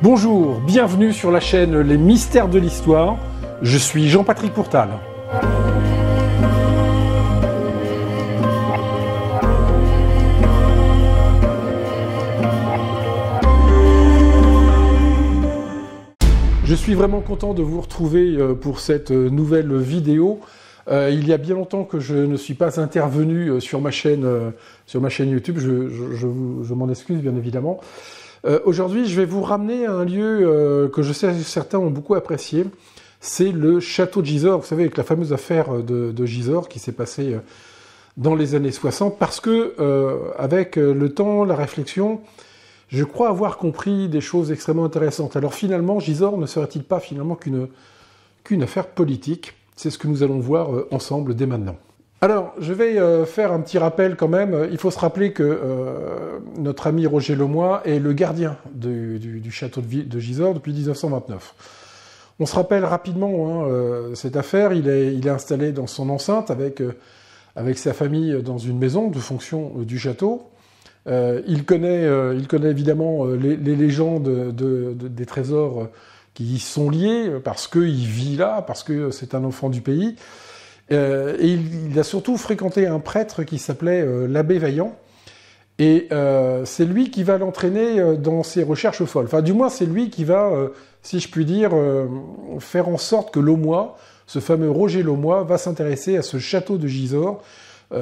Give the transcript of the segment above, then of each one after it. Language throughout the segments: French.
Bonjour, bienvenue sur la chaîne Les Mystères de l'Histoire. Je suis Jean-Patrick Courtal. Je suis vraiment content de vous retrouver pour cette nouvelle vidéo. Il y a bien longtemps que je ne suis pas intervenu sur ma chaîne YouTube, je m'en excuse bien évidemment. Aujourd'hui, je vais vous ramener à un lieu que je sais certains ont beaucoup apprécié. C'est le château de Gisors, vous savez, avec la fameuse affaire de Gisors qui s'est passée dans les années 60, parce que avec le temps, la réflexion, je crois avoir compris des choses extrêmement intéressantes. Alors finalement, Gisors ne serait-il pas finalement qu'une affaire politique? C'est ce que nous allons voir ensemble dès maintenant. Alors, je vais faire un petit rappel quand même. Il faut se rappeler que notre ami Roger Lemoy est le gardien du château de Gisors depuis 1929. On se rappelle rapidement cette affaire. Il est installé dans son enceinte avec sa famille dans une maison de fonction du château. Il connaît évidemment les légendes des trésors qui y sont liés, parce qu'il vit là, parce que c'est un enfant du pays. Et il a surtout fréquenté un prêtre qui s'appelait l'abbé Vaillant. Et c'est lui qui va l'entraîner dans ses recherches folles. Enfin, du moins, c'est lui qui va, si je puis dire, faire en sorte que Lemoy, ce fameux Roger Lemoy, va s'intéresser à ce château de Gisors,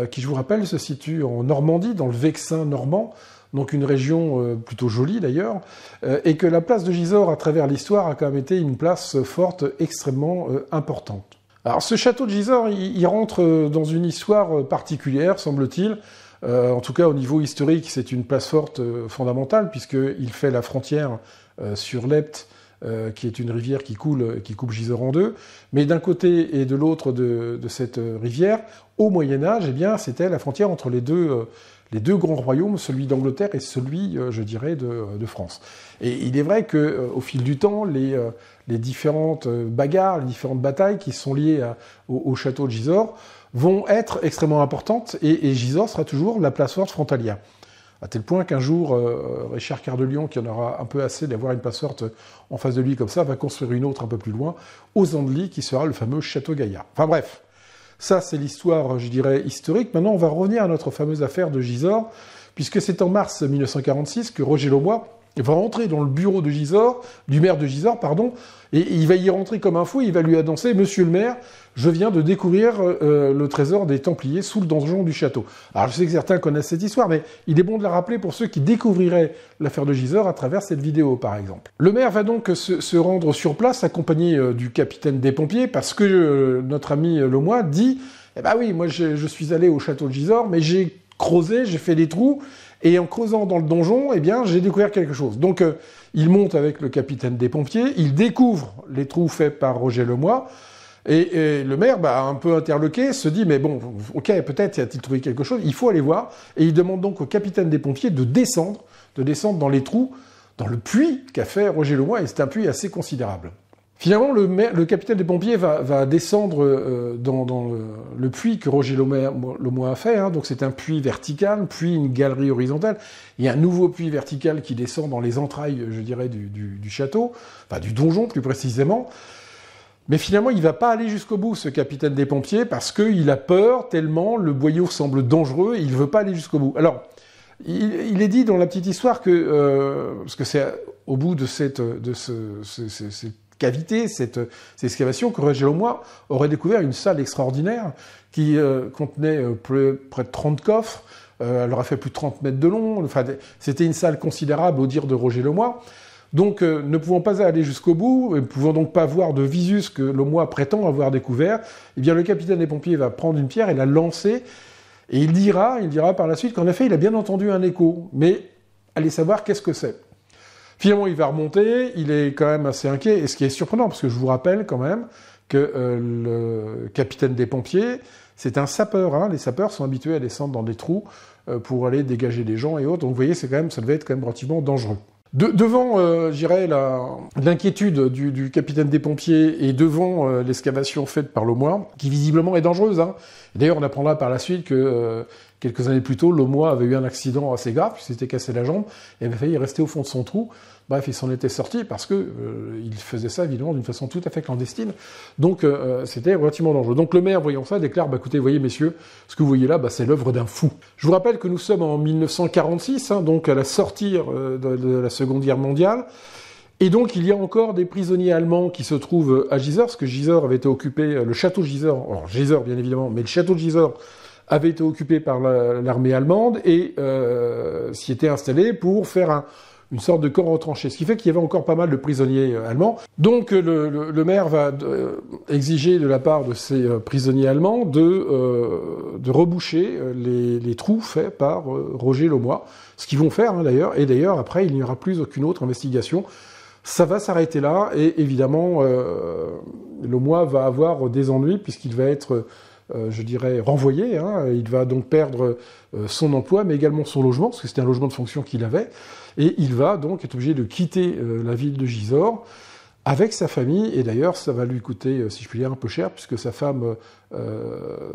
qui, je vous rappelle, se situe en Normandie, dans le Vexin normand, donc une région plutôt jolie d'ailleurs, et que la place de Gisors, à travers l'histoire, a quand même été une place forte, extrêmement importante. Alors ce château de Gisors, il rentre dans une histoire particulière, semble-t-il. En tout cas, au niveau historique, c'est une place forte fondamentale, puisqu'il fait la frontière sur l'Epte, qui est une rivière qui coupe Gisors en deux. Mais d'un côté et de l'autre de cette rivière, au Moyen-Âge, eh bien, c'était la frontière entre les deux grands royaumes, celui d'Angleterre et celui, je dirais, de France. Et il est vrai qu'au fil du temps, les différentes bagarres, les différentes batailles qui sont liées au château de Gisors vont être extrêmement importantes, et Gisors sera toujours la place forte frontalière. À tel point qu'un jour, Richard Coeur de Lion, qui en aura un peu assez d'avoir une place forte en face de lui comme ça, va construire une autre un peu plus loin, aux Andelys, qui sera le fameux château Gaillard. Enfin bref, ça c'est l'histoire, je dirais, historique. Maintenant, on va revenir à notre fameuse affaire de Gisors, puisque c'est en mars 1946 que Roger Lemoy va rentrer dans le bureau de Gisors, du maire de Gisors, pardon, et il va y rentrer comme un fou, il va lui annoncer « Monsieur le maire, je viens de découvrir le trésor des Templiers sous le donjon du château ». Alors je sais que certains connaissent cette histoire, mais il est bon de la rappeler pour ceux qui découvriraient l'affaire de Gisors à travers cette vidéo, par exemple. Le maire va donc se rendre sur place, accompagné du capitaine des pompiers, parce que notre ami Lemoy dit « Eh ben oui, moi je suis allé au château de Gisors, mais j'ai creusé, j'ai fait des trous, et en creusant dans le donjon, eh bien, j'ai découvert quelque chose. » Donc, il monte avec le capitaine des pompiers, il découvre les trous faits par Roger Lemoy, et le maire, un peu interloqué, se dit « Mais bon, ok, peut-être y a-t-il trouvé quelque chose, il faut aller voir. » Et il demande donc au capitaine des pompiers de descendre dans les trous, dans le puits qu'a fait Roger Lemoy, et c'est un puits assez considérable. Finalement, le capitaine des pompiers va descendre dans le puits que Roger Lemoy a fait. Donc c'est un puits vertical, puis une galerie horizontale. Il y a un nouveau puits vertical qui descend dans les entrailles, je dirais, du château, enfin du donjon plus précisément. Mais finalement, il ne va pas aller jusqu'au bout, ce capitaine des pompiers, parce qu'il a peur tellement le boyau semble dangereux, et il ne veut pas aller jusqu'au bout. Alors, il est dit dans la petite histoire que, parce que c'est au bout de cette cavité, cette excavation, que Roger Lemoy aurait découvert une salle extraordinaire qui contenait près de 30 coffres, elle aurait fait plus de 30 mètres de long, enfin, c'était une salle considérable au dire de Roger Lemoy. Donc, ne pouvant pas aller jusqu'au bout, ne pouvant donc pas voir de visu ce que Lemoy prétend avoir découvert, eh bien le capitaine des pompiers va prendre une pierre et la lancer, et il dira par la suite qu'en effet, il a bien entendu un écho, mais allez savoir qu'est-ce que c'est. Finalement, il va remonter, il est quand même assez inquiet, et ce qui est surprenant, parce que je vous rappelle quand même que le capitaine des pompiers, c'est un sapeur. Les sapeurs sont habitués à descendre dans des trous pour aller dégager des gens et autres, donc vous voyez, ça devait être quand même relativement dangereux. Devant, je dirais, l'inquiétude du capitaine des pompiers et devant l'excavation faite par Lemoy, qui visiblement est dangereuse. D'ailleurs, on apprendra par la suite quelques années plus tôt, Laumois avait eu un accident assez grave, il s'était cassé la jambe, et avait failli rester au fond de son trou. Bref, il s'en était sorti parce que il faisait ça évidemment d'une façon tout à fait clandestine. Donc c'était relativement dangereux. Donc le maire, voyant ça, déclare écoutez, voyez messieurs, ce que vous voyez là, c'est l'œuvre d'un fou. Je vous rappelle que nous sommes en 1946, donc à la sortie de la Seconde Guerre mondiale. Et donc il y a encore des prisonniers allemands qui se trouvent à Gisors, parce que Gisors avait été occupé, le château de Gisors, alors Gisors bien évidemment, mais le château de Gisors avait été occupé par l'armée allemande et s'y était installé pour faire une sorte de camp retranché, ce qui fait qu'il y avait encore pas mal de prisonniers allemands. Donc le maire va exiger de la part de ces prisonniers allemands de reboucher les trous faits par Roger Laumois, ce qu'ils vont faire d'ailleurs, et d'ailleurs après il n'y aura plus aucune autre investigation. Ça va s'arrêter là, et évidemment Laumois va avoir des ennuis puisqu'il va être je dirais, renvoyé. Il va donc perdre son emploi, mais également son logement, parce que c'était un logement de fonction qu'il avait. Et il va donc être obligé de quitter la ville de Gisors avec sa famille. Et d'ailleurs, ça va lui coûter, si je puis dire, un peu cher, puisque sa femme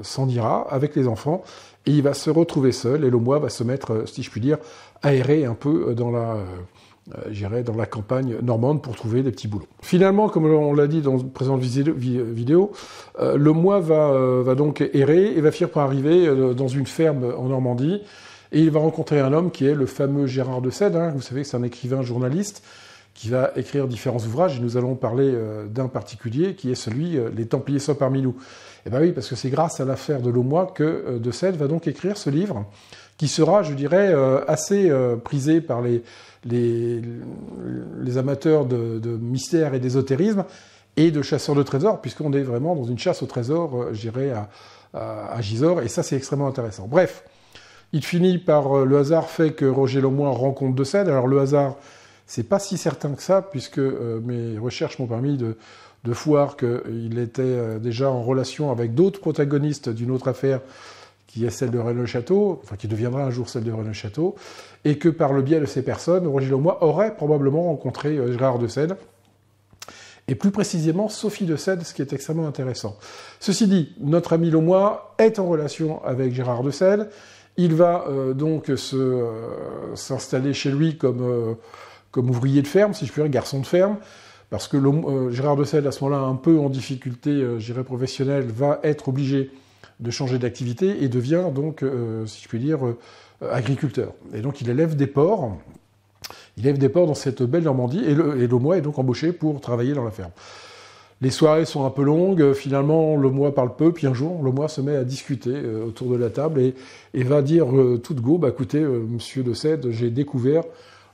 s'en ira avec les enfants. Et il va se retrouver seul. Et Laumois va se mettre, si je puis dire, à errer un peu dans la campagne normande pour trouver des petits boulots. Finalement, comme on l'a dit dans une présente vidéo, Laumois va donc errer et va finir par arriver dans une ferme en Normandie, et il va rencontrer un homme qui est le fameux Gérard de Sède. Vous savez que c'est un écrivain journaliste qui va écrire différents ouvrages, et nous allons parler d'un particulier qui est celui « Les Templiers sont parmi nous ». Eh bien oui, parce que c'est grâce à l'affaire de Laumois que de Sède va donc écrire ce livre, qui sera, je dirais, assez prisé par les amateurs de mystère et d'ésotérisme et de chasseurs de trésors, puisqu'on est vraiment dans une chasse au trésor, je dirais, à Gisors, et ça c'est extrêmement intéressant. Bref, il finit par, le hasard fait que Roger Laumois rencontre de Sède. Alors le hasard, c'est pas si certain que ça, puisque mes recherches m'ont permis de voir qu'il était déjà en relation avec d'autres protagonistes d'une autre affaire, qui est celle de Rennes-le-Château, enfin qui deviendra un jour celle de Rennes-le-Château, et que par le biais de ces personnes, Roger Laumois aurait probablement rencontré Gérard de Sède, et plus précisément Sophie de Sède, ce qui est extrêmement intéressant. Ceci dit, notre ami Laumois est en relation avec Gérard de Sède. Il va donc s'installer chez lui comme ouvrier de ferme, si je puis dire, garçon de ferme, parce que Gérard de Sède, à ce moment-là, un peu en difficulté, je dirais, professionnelle, va être obligé de changer d'activité et devient donc, si je puis dire, agriculteur. Et donc il élève des porcs. Il élève des porcs dans cette belle Normandie, et Laumois est donc embauché pour travailler dans la ferme. Les soirées sont un peu longues, finalement Laumois parle peu, puis un jour Laumois se met à discuter autour de la table et va dire tout de go, écoutez, monsieur de Sède, j'ai découvert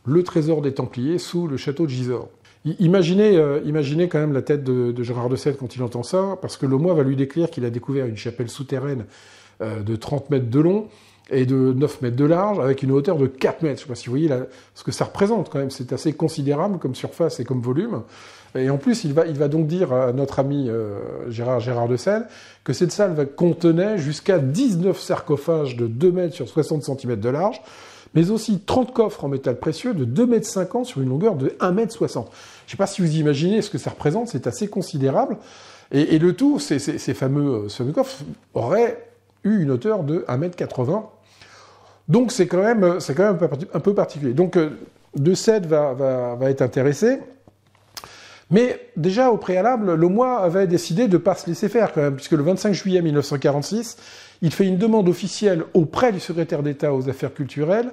le trésor des Templiers sous le château de Gisors. Imaginez quand même la tête de Gérard de Sède quand il entend ça, parce que Laumois va lui décrire qu'il a découvert une chapelle souterraine de 30 mètres de long et de 9 mètres de large, avec une hauteur de 4 mètres. Je ne sais pas si vous voyez ce que ça représente quand même, c'est assez considérable comme surface et comme volume. Et en plus, il va donc dire à notre ami Gérard de Sède que cette salle contenait jusqu'à 19 sarcophages de 2 mètres sur 60 cm de large, mais aussi 30 coffres en métal précieux de 2,50 m sur une longueur de 1,60 m. Je ne sais pas si vous imaginez ce que ça représente, c'est assez considérable. Et le tout, ces fameux coffres auraient eu une hauteur de 1,80 m. Donc c'est quand même un peu particulier. Donc de Sède va être intéressé. Mais déjà, au préalable, Laumois avait décidé de ne pas se laisser faire quand même, puisque le 25 juillet 1946, il fait une demande officielle auprès du secrétaire d'État aux affaires culturelles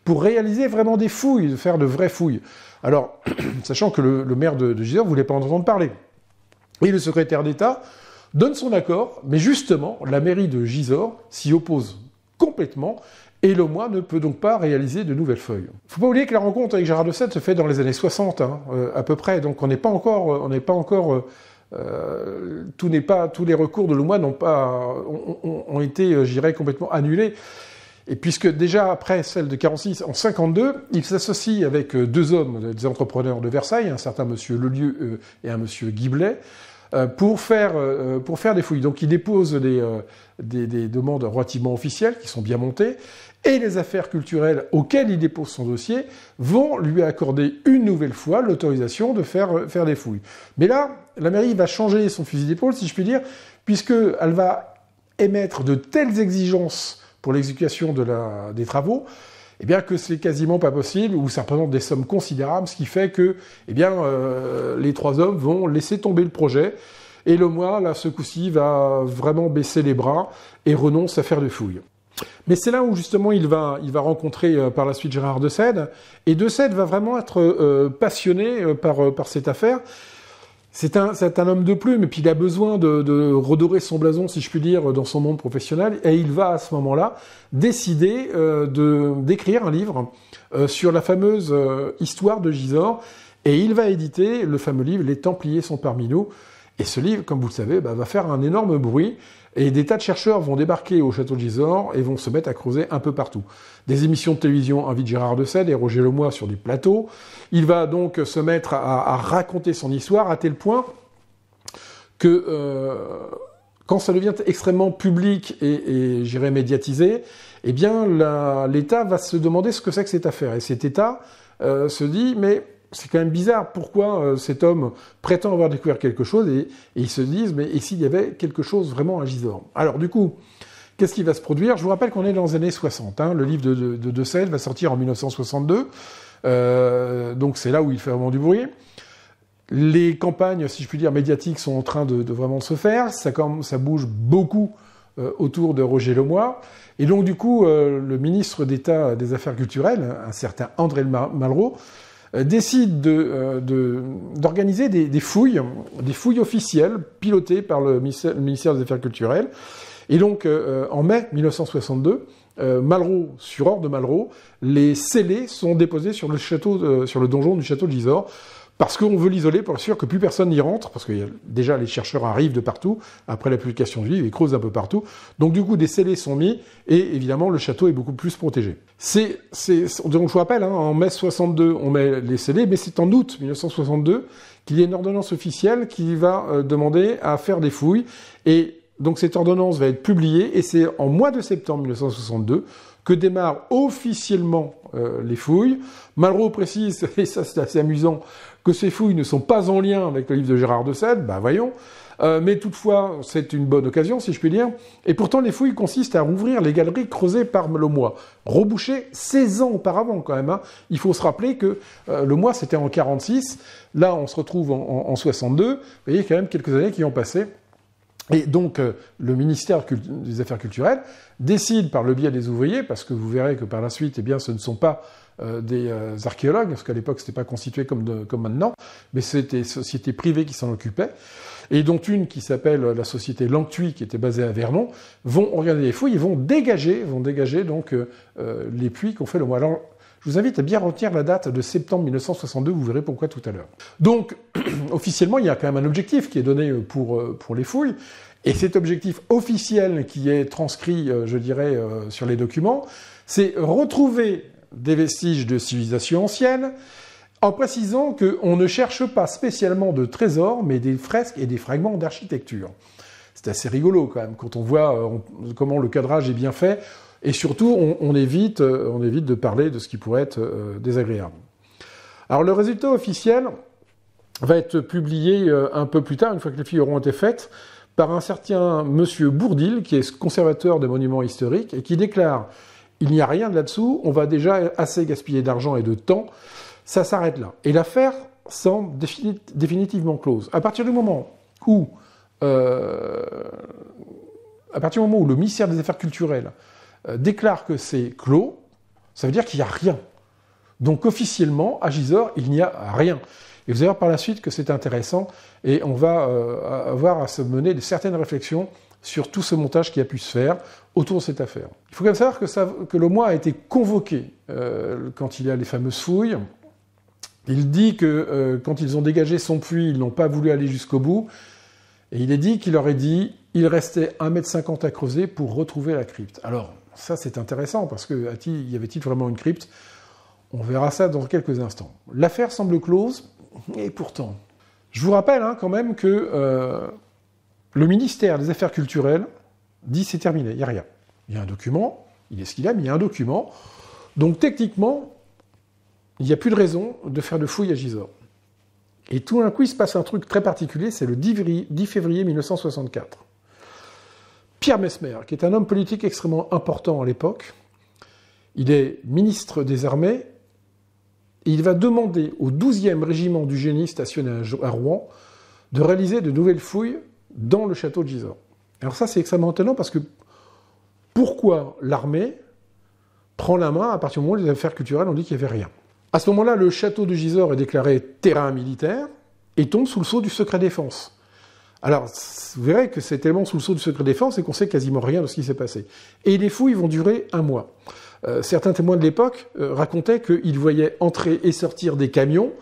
pour réaliser vraiment des fouilles, de faire de vraies fouilles. Alors, sachant que le maire de Gisors ne voulait pas en entendre parler. Et le secrétaire d'État donne son accord, mais justement, la mairie de Gisors s'y oppose complètement, et Laumois ne peut donc pas réaliser de nouvelles feuilles. Il ne faut pas oublier que la rencontre avec Gérard de Sède se fait dans les années 60, à peu près, donc on n'est pas encore tous les recours de Laumois ont été, je dirais, complètement annulés. Et puisque déjà après celle de 46, en 52, il s'associe avec deux hommes, des entrepreneurs de Versailles, un certain monsieur Lelieu et un monsieur Guiblet, pour faire des fouilles. Donc il dépose des demandes relativement officielles qui sont bien montées, et les affaires culturelles auxquelles il dépose son dossier vont lui accorder une nouvelle fois l'autorisation de faire des fouilles. Mais là, la mairie va changer son fusil d'épaule, si je puis dire, puisqu'elle va émettre de telles exigences pour l'exécution des travaux, eh bien que c'est quasiment pas possible, ou ça représente des sommes considérables, ce qui fait que eh bien, les 3 hommes vont laisser tomber le projet, et Lemoine, là, ce coup-ci, va vraiment baisser les bras et renonce à faire des fouilles. Mais c'est là où justement il va rencontrer par la suite Gérard de Sède, et de Sède va vraiment être passionné par cette affaire. C'est un homme de plume, et puis il a besoin de redorer son blason, si je puis dire, dans son monde professionnel, et il va à ce moment-là décider d'écrire un livre sur la fameuse histoire de Gisors, et il va éditer le fameux livre « Les Templiers sont parmi nous ». Et ce livre, comme vous le savez, va faire un énorme bruit, et des tas de chercheurs vont débarquer au château de Gisors et vont se mettre à creuser un peu partout. Des émissions de télévision invitent Gérard de Sède et Roger Lemoine sur des plateaux. Il va donc se mettre à raconter son histoire à tel point que quand ça devient extrêmement public et j'irais médiatisé, eh bien l'État va se demander ce que c'est que cette affaire. Et cet État se dit, mais c'est quand même bizarre, pourquoi cet homme prétend avoir découvert quelque chose, et ils se disent, mais et s'il y avait quelque chose vraiment à Gisors? Alors du coup, qu'est-ce qui va se produire? Je vous rappelle qu'on est dans les années 60, hein. Le livre de Sède va sortir en 1962, donc c'est là où il fait vraiment du bruit. Les campagnes, si je puis dire, médiatiques sont en train de vraiment se faire, ça bouge beaucoup autour de Roger Lemoine, et donc du coup, le ministre d'État des Affaires culturelles, un certain André Malraux, décide d'organiser des fouilles officielles pilotées par le ministère des Affaires culturelles. Et donc, en mai 1962, Malraux, sur ordre de Malraux, les scellés sont déposés sur le donjon du château de Gisors, parce qu'on veut l'isoler pour être sûr que plus personne n'y rentre, parce que déjà les chercheurs arrivent de partout, après la publication du livre, ils creusent un peu partout. Donc du coup, des scellés sont mis, et évidemment, le château est beaucoup plus protégé. Donc je vous rappelle, hein, en mai 62, on met les scellés, mais c'est en août 1962 qu'il y a une ordonnance officielle qui va demander à faire des fouilles, et donc cette ordonnance va être publiée, et c'est en mois de septembre 1962 que démarrent officiellement les fouilles. Malraux précise, et ça c'est assez amusant, que ces fouilles ne sont pas en lien avec le livre de Gérard de Sède, ben voyons, mais toutefois c'est une bonne occasion, si je puis dire, et pourtant les fouilles consistent à rouvrir les galeries creusées par Lemoine, rebouchées 16 ans auparavant quand même, hein. Il faut se rappeler que Lemoine c'était en 46, là on se retrouve en 62, vous voyez quand même quelques années qui ont passé. Et donc, le ministère des Affaires culturelles décide par le biais des ouvriers, parce que vous verrez que par la suite, eh bien, ce ne sont pas des archéologues, parce qu'à l'époque, c'était pas constitué comme maintenant, mais c'était des sociétés privées qui s'en occupaient, et dont une qui s'appelle la société Langtuy, qui était basée à Vernon, vont organiser les fouilles, ils vont dégager donc les puits qu'ont fait le mois. Alors, je vous invite à bien retenir la date de septembre 1962, vous verrez pourquoi tout à l'heure. Donc, officiellement, il y a quand même un objectif qui est donné pour les fouilles, et cet objectif officiel qui est transcrit, je dirais, sur les documents, c'est retrouver des vestiges de civilisation ancienne, en précisant qu'on ne cherche pas spécialement de trésors, mais des fresques et des fragments d'architecture. C'est assez rigolo quand même, quand on voit comment le cadrage est bien fait, et surtout, on évite de parler de ce qui pourrait être désagréable. Alors, le résultat officiel va être publié un peu plus tard, une fois que les fouilles auront été faites, par un certain monsieur Bourdil, qui est conservateur des monuments historiques, et qui déclare « Il n'y a rien de là-dessous, on va déjà assez gaspiller d'argent et de temps, ça s'arrête là ». Et l'affaire semble définitivement close. À partir du moment où le ministère des Affaires culturelles déclare que c'est clos, ça veut dire qu'il n'y a rien. Donc officiellement, à Gisors, il n'y a rien. Et vous allez voir par la suite que c'est intéressant, et on va avoir à se mener certaines réflexions sur tout ce montage qui a pu se faire autour de cette affaire. Il faut quand même savoir que Lemoine a été convoqué quand il y a les fameuses fouilles. Il dit que quand ils ont dégagé son puits, ils n'ont pas voulu aller jusqu'au bout, et il est dit qu'il leur ait dit il restait 1,50 m à creuser pour retrouver la crypte. Alors, ça c'est intéressant, parce que y avait-il vraiment une crypte? On verra ça dans quelques instants. L'affaire semble close, et pourtant... Je vous rappelle quand même que le ministère des Affaires culturelles dit c'est terminé, il n'y a rien. Il y a un document, il est ce qu'il a, mais il y a un document. Donc techniquement, il n'y a plus de raison de faire de fouilles à Gisors. Et tout d'un coup, il se passe un truc très particulier, c'est le 10 février 1964. Pierre Messmer, qui est un homme politique extrêmement important à l'époque, il est ministre des Armées, et il va demander au 12e régiment du génie stationné à Rouen de réaliser de nouvelles fouilles dans le château de Gisors. Alors ça, c'est extrêmement étonnant parce que pourquoi l'armée prend la main à partir du moment où les affaires culturelles ont dit qu'il n'y avait rien? À ce moment-là, le château de Gisors est déclaré terrain militaire et tombe sous le sceau du secret défense. Alors, vous verrez que c'est tellement sous le sceau du secret défense et qu'on sait quasiment rien de ce qui s'est passé. Et les fouilles vont durer 1 mois. Certains témoins de l'époque racontaient qu'ils voyaient entrer et sortir des camions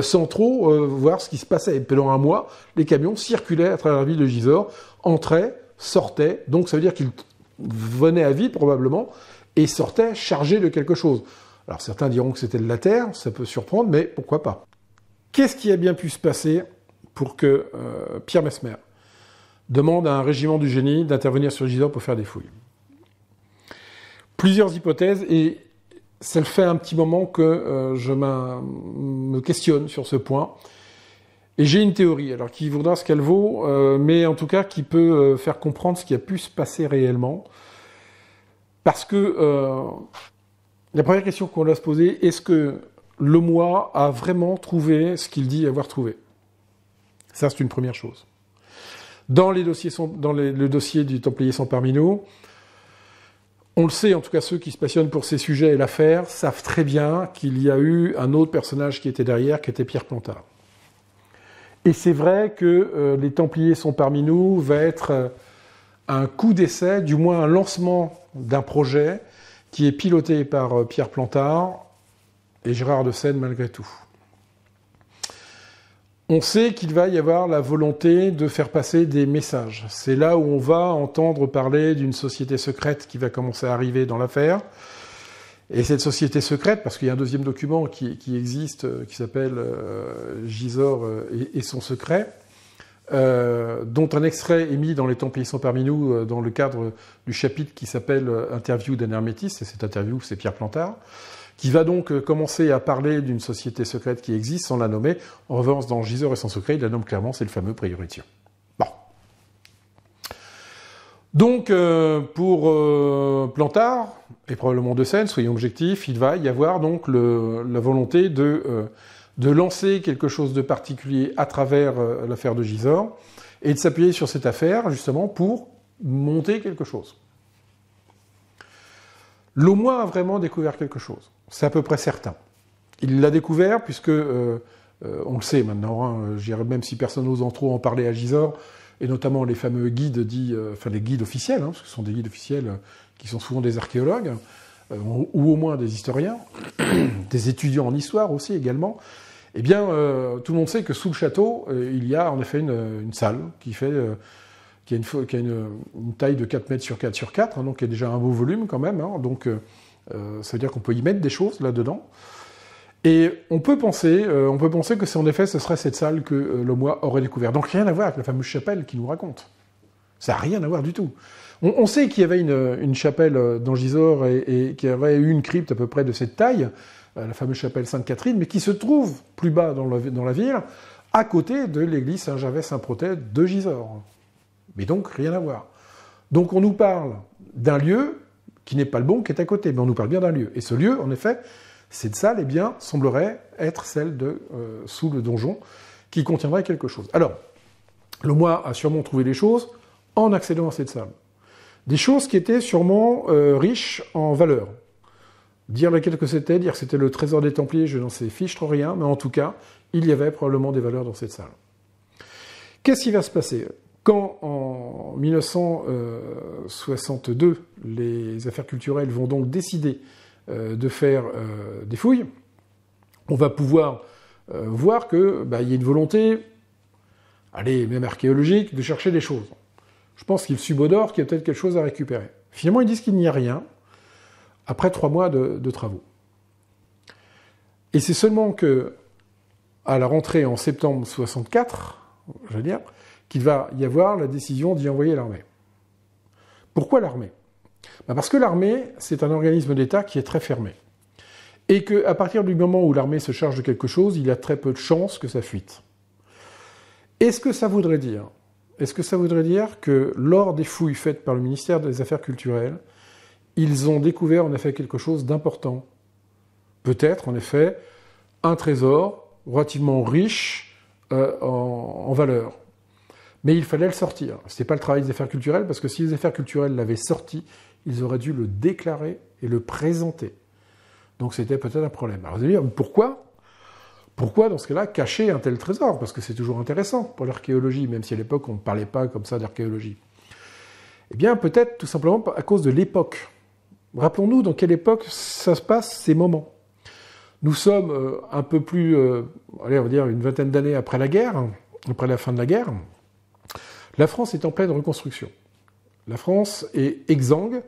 sans trop voir ce qui se passait. Et pendant 1 mois, les camions circulaient à travers la ville de Gisors, entraient, sortaient, donc ça veut dire qu'ils venaient à vide probablement, et sortaient chargés de quelque chose. Alors certains diront que c'était de la terre, ça peut surprendre, mais pourquoi pas. Qu'est-ce qui a bien pu se passer pour que Pierre Messmer demande à un régiment du génie d'intervenir sur Gisors pour faire des fouilles? Plusieurs hypothèses, et ça le fait un petit moment que je me questionne sur ce point. Et j'ai une théorie, alors qui vaudra ce qu'elle vaut, mais en tout cas qui peut faire comprendre ce qui a pu se passer réellement. Parce que la première question qu'on doit se poser, est-ce que Lemoyne a vraiment trouvé ce qu'il dit avoir trouvé? Ça, c'est une première chose. Dans le dossier du Templier sans parmi nous, on le sait, en tout cas ceux qui se passionnent pour ces sujets et l'affaire, savent très bien qu'il y a eu un autre personnage qui était derrière, qui était Pierre Plantard. Et c'est vrai que les Templiers sont parmi nous va être un coup d'essai, du moins un lancement d'un projet qui est piloté par Pierre Plantard et Gérard de Seine malgré tout. On sait qu'il va y avoir la volonté de faire passer des messages. C'est là où on va entendre parler d'une société secrète qui va commencer à arriver dans l'affaire. Et cette société secrète, parce qu'il y a un deuxième document qui existe, qui s'appelle Gisors et son secret, dont un extrait est mis dans Les Templiers sont parmi nous dans le cadre du chapitre qui s'appelle Interview d'un hermétiste, et cette interview, c'est Pierre Plantard, qui va donc commencer à parler d'une société secrète qui existe sans la nommer. En revanche, dans Gisors et son secret, il la nomme clairement, c'est le fameux Prioritien. Bon. Donc, pour Plantard, et probablement de Seine, soyons objectifs, il va y avoir donc la volonté de lancer quelque chose de particulier à travers l'affaire de Gisors, et de s'appuyer sur cette affaire, justement, pour monter quelque chose. Lemoyne a vraiment découvert quelque chose. C'est à peu près certain. Il l'a découvert puisque, on le sait maintenant, hein, je dirais même si personne n'ose en trop en parler à Gisors, et notamment les fameux guides les guides officiels, hein, parce que ce sont des guides officiels qui sont souvent des archéologues, ou au moins des historiens, des étudiants en histoire aussi également, eh bien, tout le monde sait que sous le château, il y a en effet une salle qui a une taille de 4 mètres sur 4 sur 4, hein, donc qui a déjà un beau volume quand même, hein, donc ça veut dire qu'on peut y mettre des choses là-dedans. Et on peut penser que c'est en effet, ce serait cette salle que Lemoyne aurait découvert. Donc rien à voir avec la fameuse chapelle qu'il nous raconte. Ça n'a rien à voir du tout. On sait qu'il y avait une chapelle dans Gisors et qu'il y avait eu une crypte à peu près de cette taille, la fameuse chapelle Sainte-Catherine, mais qui se trouve plus bas dans la ville, à côté de l'église Saint-Gervais-Saint-Protais de Gisors. Mais donc, rien à voir. Donc on nous parle d'un lieu qui n'est pas le bon, qui est à côté, mais on nous parle bien d'un lieu. Et ce lieu, en effet, cette salle, eh bien, semblerait être celle sous le donjon, qui contiendrait quelque chose. Alors, Lemoyne a sûrement trouvé des choses en accédant à cette salle. Des choses qui étaient sûrement riches en valeur. Dire laquelle que c'était, dire que c'était le trésor des Templiers, je n'en sais fiche trop rien, mais en tout cas, il y avait probablement des valeurs dans cette salle. Qu'est-ce qui va se passer ? Quand, en 1962, les affaires culturelles vont donc décider de faire des fouilles, on va pouvoir voir qu'il y a une volonté, même archéologique, de chercher des choses. Je pense qu'ils subodorent qu'il y a peut-être quelque chose à récupérer. Finalement, ils disent qu'il n'y a rien, après 3 mois de travaux. Et c'est seulement que, à la rentrée en septembre 64, je veux dire, qu'il va y avoir la décision d'y envoyer l'armée. Pourquoi l'armée ? Parce que l'armée, c'est un organisme d'État qui est très fermé. Et qu'à partir du moment où l'armée se charge de quelque chose, il y a très peu de chances que ça fuite. Est-ce que ça voudrait dire est-ce que ça voudrait dire que lors des fouilles faites par le ministère des Affaires culturelles, ils ont découvert en effet quelque chose d'important? Peut-être, en effet, un trésor relativement riche en valeur. Mais il fallait le sortir. Ce n'était pas le travail des affaires culturelles, parce que si les affaires culturelles l'avaient sorti, ils auraient dû le déclarer et le présenter. Donc c'était peut-être un problème. Alors vous allez dire, pourquoi ? Pourquoi, dans ce cas-là, cacher un tel trésor? Parce que c'est toujours intéressant pour l'archéologie, même si à l'époque on ne parlait pas comme ça d'archéologie. Eh bien, peut-être tout simplement à cause de l'époque. Rappelons-nous dans quelle époque ça se passe, ces moments. Nous sommes un peu plus, allez, on va dire une vingtaine d'années après la guerre, après la fin de la guerre. La France est en pleine reconstruction. La France est exsangue,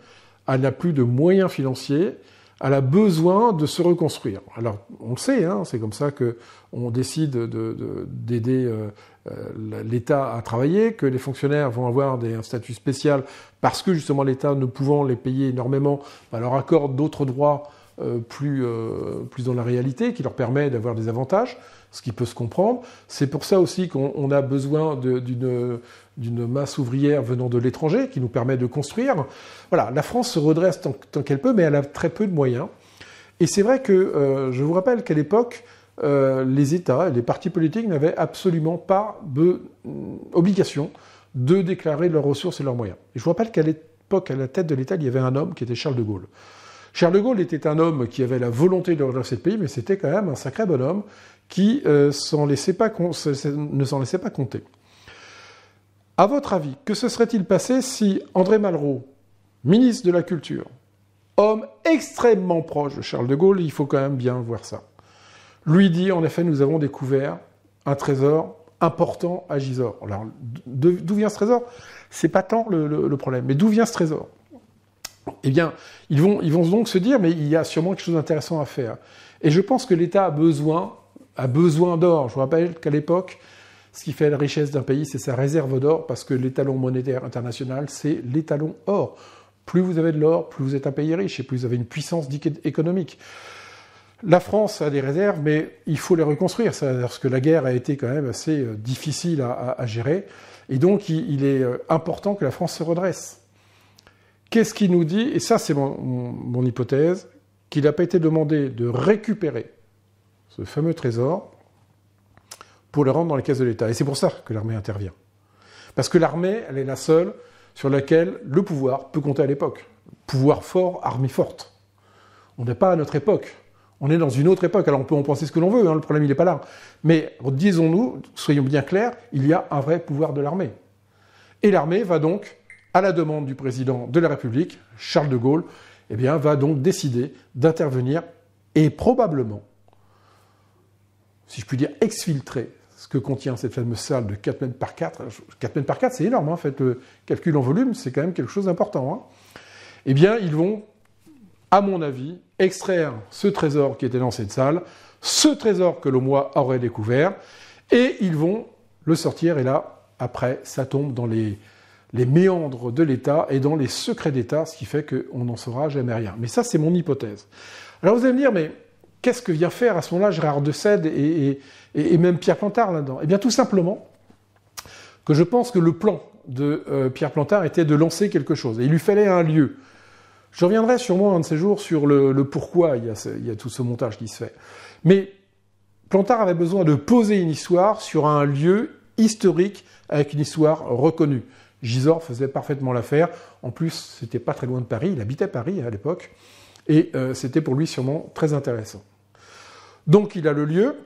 elle n'a plus de moyens financiers, elle a besoin de se reconstruire. Alors, on le sait, hein, c'est comme ça qu'on décide d'aider l'État à travailler, que les fonctionnaires vont avoir un statut spécial parce que justement l'État, ne pouvant les payer énormément, leur accorde d'autres droits plus dans la réalité, qui leur permet d'avoir des avantages, ce qui peut se comprendre. C'est pour ça aussi qu'on a besoin d'une masse ouvrière venant de l'étranger, qui nous permet de construire. Voilà, la France se redresse tant qu'elle peut, mais elle a très peu de moyens. Et c'est vrai que, je vous rappelle qu'à l'époque, les États, les partis politiques n'avaient absolument pas d'obligation de déclarer leurs ressources et leurs moyens. Et je vous rappelle qu'à l'époque, à la tête de l'État, il y avait un homme qui était Charles de Gaulle. Charles de Gaulle était un homme qui avait la volonté de redresser le pays, mais c'était quand même un sacré bonhomme qui ne s'en laissait pas compter. À votre avis, que se serait-il passé si André Malraux, ministre de la Culture, homme extrêmement proche de Charles de Gaulle, il faut quand même bien voir ça, lui dit, en effet, nous avons découvert un trésor important à Gisors. Alors, d'où vient ce trésor? C'est pas tant le problème, mais d'où vient ce trésor? Eh bien, ils vont donc se dire, mais il y a sûrement quelque chose d'intéressant à faire. Et je pense que l'État a besoin d'or. Je vous rappelle qu'à l'époque, ce qui fait la richesse d'un pays, c'est sa réserve d'or, parce que l'étalon monétaire international, c'est l'étalon or. Plus vous avez de l'or, plus vous êtes un pays riche, et plus vous avez une puissance économique. La France a des réserves, mais il faut les reconstruire, parce que la guerre a été quand même assez difficile à gérer. Et donc, il est important que la France se redresse. Qu'est-ce qu'il nous dit? Et ça, c'est mon hypothèse, qu'il n'a pas été demandé de récupérer ce fameux trésor pour le rendre dans les caisses de l'État. Et c'est pour ça que l'armée intervient. Parce que l'armée, elle est la seule sur laquelle le pouvoir peut compter à l'époque. Pouvoir fort, armée forte. On n'est pas à notre époque. On est dans une autre époque. Alors on peut en penser ce que l'on veut, hein, le problème il n'est pas là. Mais disons-nous, soyons bien clairs, il y a un vrai pouvoir de l'armée. Et l'armée va donc, à la demande du président de la République, Charles de Gaulle, eh bien, va donc décider d'intervenir et probablement, si je puis dire, exfiltrer ce que contient cette fameuse salle de 4 mètres par 4. 4 mètres par 4, c'est énorme, hein, faites le calcul en volume, c'est quand même quelque chose d'important. Hein. Eh bien, ils vont, à mon avis, extraire ce trésor qui était dans cette salle, ce trésor que l'Aumois aurait découvert, et ils vont le sortir, et là, après, ça tombe dans les méandres de l'État et dans les secrets d'État, ce qui fait qu'on n'en saura jamais rien. Mais ça, c'est mon hypothèse. Alors vous allez me dire, mais qu'est-ce que vient faire à ce moment-là Gérard de Sède et même Pierre Plantard là-dedans? Eh bien, tout simplement que je pense que le plan de Pierre Plantard était de lancer quelque chose. Et il lui fallait un lieu. Je reviendrai sûrement un de ces jours sur le pourquoi il y a tout ce montage qui se fait. Mais Plantard avait besoin de poser une histoire sur un lieu historique avec une histoire reconnue. Gisors faisait parfaitement l'affaire. En plus, c'était pas très loin de Paris. Il habitait Paris à l'époque. Et c'était pour lui sûrement très intéressant. Donc il a le lieu.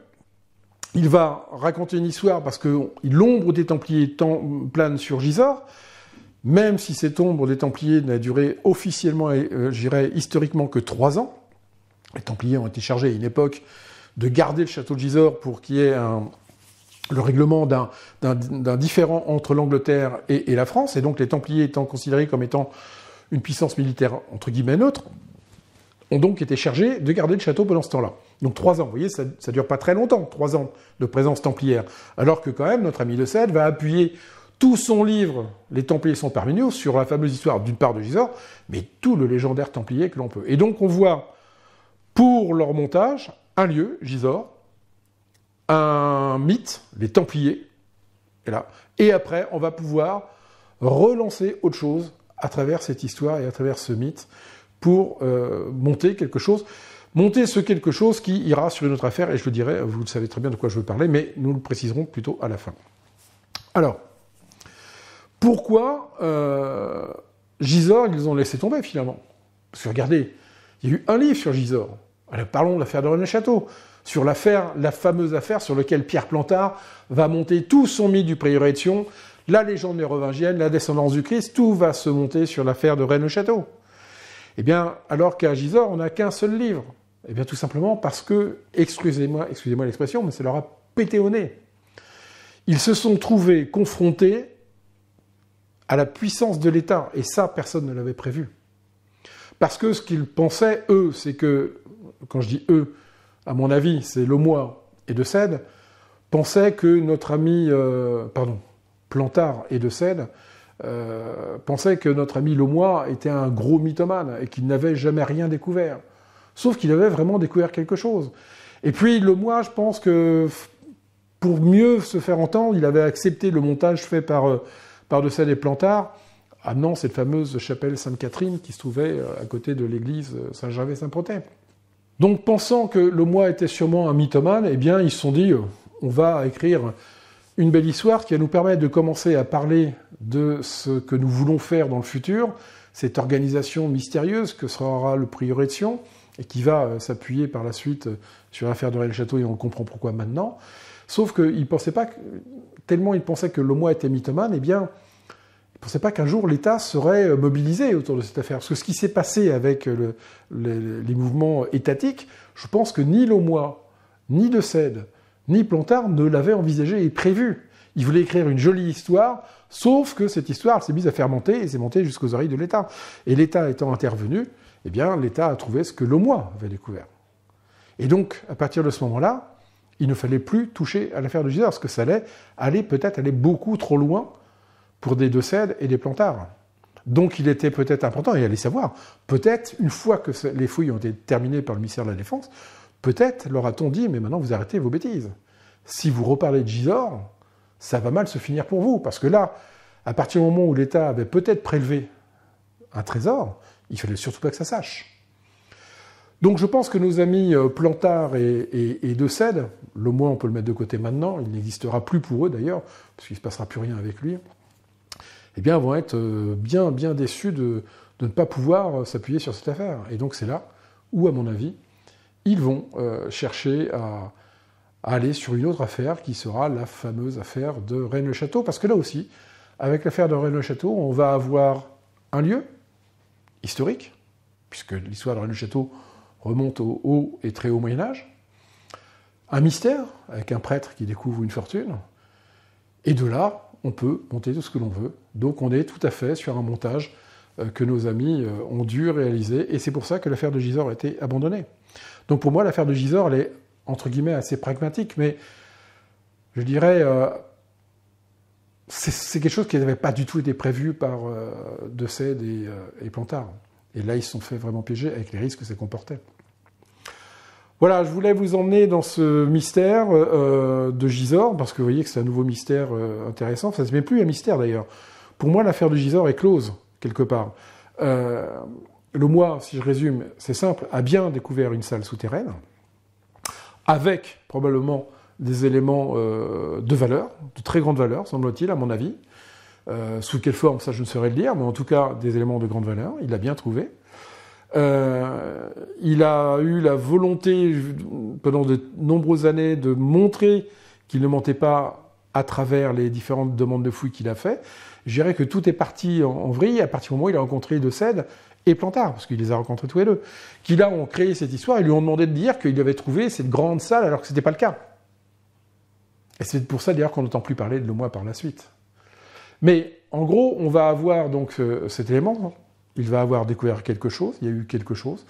Il va raconter une histoire parce que l'ombre des Templiers plane sur Gisors. Même si cette ombre des Templiers n'a duré officiellement, je dirais historiquement, que 3 ans. Les Templiers ont été chargés à une époque de garder le château de Gisors pour qu'il y ait le règlement d'un différend entre l'Angleterre et la France, et donc les Templiers étant considérés comme étant une puissance militaire entre guillemets neutre, ont donc été chargés de garder le château pendant ce temps-là. Donc 3 ans, vous voyez, ça dure pas très longtemps, 3 ans de présence templière, alors que quand même notre ami de Sède va appuyer tout son livre, Les Templiers sont parmi nous, sur la fameuse histoire d'une part de Gisors, mais tout le légendaire Templier que l'on peut. Et donc on voit, pour leur montage, un lieu, Gisors, un mythe, les Templiers, est là. Et après, on va pouvoir relancer autre chose à travers cette histoire et à travers ce mythe pour monter quelque chose. Monter ce quelque chose qui ira sur une autre affaire, et je le dirai, vous savez très bien de quoi je veux parler, mais nous le préciserons plutôt à la fin. Alors, pourquoi Gisors, ils ont laissé tomber finalement? Parce que regardez, il y a eu un livre sur Gisors. Parlons de l'affaire de René Château, sur l'affaire, la fameuse affaire sur laquelle Pierre Plantard va monter tout son mythe du prieuré de Sion, la légende mérovingienne, la descendance du Christ, tout va se monter sur l'affaire de René Château. Eh bien, alors qu'à Gisors, on n'a qu'un seul livre. Eh bien, tout simplement parce que, excusez-moi l'expression, mais ça leur a pété au nez. Ils se sont trouvés confrontés à la puissance de l'État, et ça, personne ne l'avait prévu. Parce que ce qu'ils pensaient, eux, c'est que, quand je dis eux, à mon avis, c'est Lemoyne et De Sède, pensaient que notre ami, Plantard et De Sède, pensaient que notre ami Lemoyne était un gros mythomane et qu'il n'avait jamais rien découvert. Sauf qu'il avait vraiment découvert quelque chose. Et puis Lemoyne, je pense que pour mieux se faire entendre, il avait accepté le montage fait par De Sède et Plantard, amenant cette fameuse chapelle Sainte-Catherine qui se trouvait à côté de l'église Saint-Gervais-Saint-Protais. Donc, pensant que Lemoyne était sûrement un mythomane, eh bien, ils se sont dit, on va écrire une belle histoire qui va nous permettre de commencer à parler de ce que nous voulons faire dans le futur, cette organisation mystérieuse que sera le prieuré de Sion, et qui va s'appuyer par la suite sur l'affaire de René Château, et on comprend pourquoi maintenant. Sauf qu'ils pensaient pas, tellement ils pensaient que Lemoyne était mythomane, eh bien, ils ne pensaient pas qu'un jour l'État serait mobilisé autour de cette affaire. Parce que ce qui s'est passé avec les mouvements étatiques, je pense que ni Lemoyne, ni De Sède, ni Plantard ne l'avaient envisagé et prévu. Ils voulaient écrire une jolie histoire, sauf que cette histoire elle s'est mise à fermenter et s'est montée jusqu'aux oreilles de l'État. Et l'État étant intervenu, eh bien, l'État a trouvé ce que Lemoyne avait découvert. Et donc, à partir de ce moment-là, il ne fallait plus toucher à l'affaire de Gisors, parce que ça allait peut-être aller beaucoup trop loin pour des De Sède et des Plantard. Donc il était peut-être important, et allez savoir, peut-être, une fois que les fouilles ont été terminées par le ministère de la Défense, peut-être leur a-t-on dit, mais maintenant vous arrêtez vos bêtises. Si vous reparlez de Gisors, ça va mal se finir pour vous, parce que là, à partir du moment où l'État avait peut-être prélevé un trésor, il ne fallait surtout pas que ça sache. Donc je pense que nos amis Plantard et De Sède, Lemoyne on peut le mettre de côté maintenant, il n'existera plus pour eux d'ailleurs, parce qu'il ne se passera plus rien avec lui, eh bien vont être bien déçus de ne pas pouvoir s'appuyer sur cette affaire. Et donc c'est là où, à mon avis, ils vont chercher à aller sur une autre affaire qui sera la fameuse affaire de Rennes-le-Château, parce que là aussi, avec l'affaire de Rennes-le-Château, on va avoir un lieu historique, puisque l'histoire de Rennes-le-Château remonte au haut et très haut Moyen-Âge, un mystère, avec un prêtre qui découvre une fortune, et de là, on peut monter tout ce que l'on veut. Donc on est tout à fait sur un montage que nos amis ont dû réaliser, et c'est pour ça que l'affaire de Gisors a été abandonnée. Donc pour moi, l'affaire de Gisors, elle est, entre guillemets, assez pragmatique, mais je dirais, c'est quelque chose qui n'avait pas du tout été prévu par De Sède et Plantard. Et là, ils se sont fait vraiment piéger avec les risques que ça comportait. Voilà, je voulais vous emmener dans ce mystère de Gisors, parce que vous voyez que c'est un nouveau mystère intéressant. Ça ne se met plus un mystère, d'ailleurs. Pour moi, l'affaire de Gisors est close, quelque part. Lemoyne, si je résume, c'est simple, a bien découvert une salle souterraine, avec probablement des éléments de valeur, de très grande valeur, semble-t-il, à mon avis. Sous quelle forme, ça je ne saurais le dire, mais en tout cas, des éléments de grande valeur, il l'a bien trouvé. Il a eu la volonté, pendant de nombreuses années, de montrer qu'il ne mentait pas à travers les différentes demandes de fouilles qu'il a fait. Je dirais que tout est parti en vrille à partir du moment où il a rencontré De Sède et Plantard, parce qu'il les a rencontrés tous les deux, qui là ont créé cette histoire et lui ont demandé de dire qu'il avait trouvé cette grande salle alors que ce n'était pas le cas. Et c'est pour ça d'ailleurs qu'on n'entend plus parler de Lemoyne par la suite. Mais en gros, on va avoir donc cet élément, il va avoir découvert quelque chose, il y a eu quelque chose.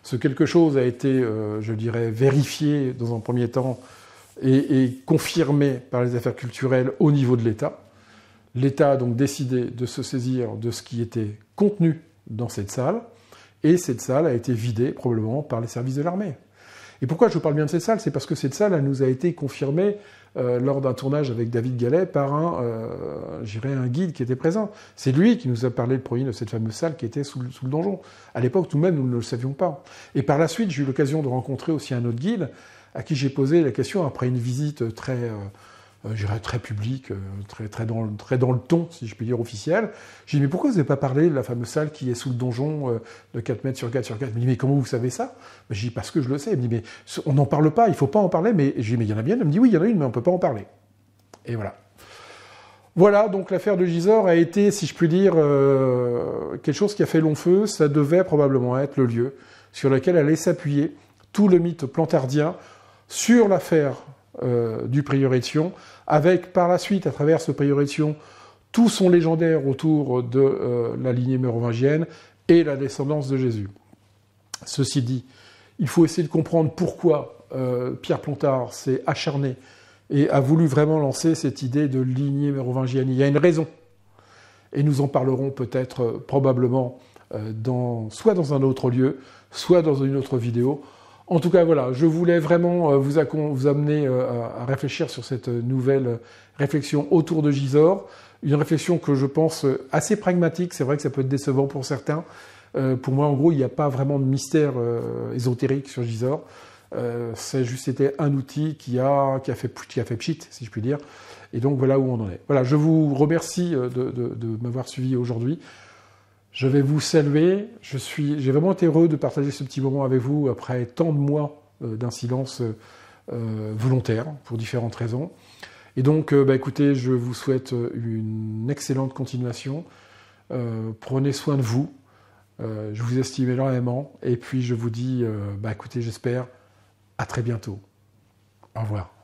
Ce quelque chose a été, je dirais, vérifié dans un premier temps et confirmé par les affaires culturelles au niveau de l'État. L'État a donc décidé de se saisir de ce qui était contenu dans cette salle, et cette salle a été vidée probablement par les services de l'armée. Et pourquoi je vous parle bien de cette salle? C'est parce que cette salle, elle nous a été confirmée lors d'un tournage avec David Gallet par un guide qui était présent. C'est lui qui nous a parlé le premier de cette fameuse salle qui était sous le donjon. À l'époque, nous-mêmes, nous ne le savions pas. Et par la suite, j'ai eu l'occasion de rencontrer aussi un autre guide à qui j'ai posé la question après une visite très publique, très dans le ton, si je puis dire, officiel. J'ai dit, mais pourquoi vous n'avez pas parlé de la fameuse salle qui est sous le donjon de 4 mètres sur 4 sur 4 ? Il me dit, mais comment vous savez ça ? J'ai dit, parce que je le sais. Il me dit, mais on n'en parle pas, il ne faut pas en parler. Mais j'ai dit, mais il y en a bien. Il me dit, oui, il y en a une, mais on ne peut pas en parler. Et voilà. Voilà, donc l'affaire de Gisors a été, si je puis dire, quelque chose qui a fait long feu. Ça devait probablement être le lieu sur lequel allait s'appuyer tout le mythe plantardien sur l'affaire du prieuré de Sion, avec par la suite, à travers ce prieuré de Sion, tout son légendaire autour de la lignée mérovingienne et la descendance de Jésus. Ceci dit, il faut essayer de comprendre pourquoi Pierre Plantard s'est acharné et a voulu vraiment lancer cette idée de lignée mérovingienne. Il y a une raison, et nous en parlerons peut-être probablement soit dans un autre lieu, soit dans une autre vidéo. En tout cas, voilà, je voulais vraiment vous amener à réfléchir sur cette nouvelle réflexion autour de Gisors. Une réflexion que je pense assez pragmatique. C'est vrai que ça peut être décevant pour certains. Pour moi, en gros, il n'y a pas vraiment de mystère ésotérique sur Gisors. C'est juste été un outil qui a fait pchit, si je puis dire. Et donc, voilà où on en est. Voilà, je vous remercie de m'avoir suivi aujourd'hui. Je vais vous saluer. J'ai vraiment été heureux de partager ce petit moment avec vous après tant de mois d'un silence volontaire pour différentes raisons. Et donc, écoutez, je vous souhaite une excellente continuation. Prenez soin de vous. Je vous estime énormément. Et puis, je vous dis, écoutez, j'espère à très bientôt. Au revoir.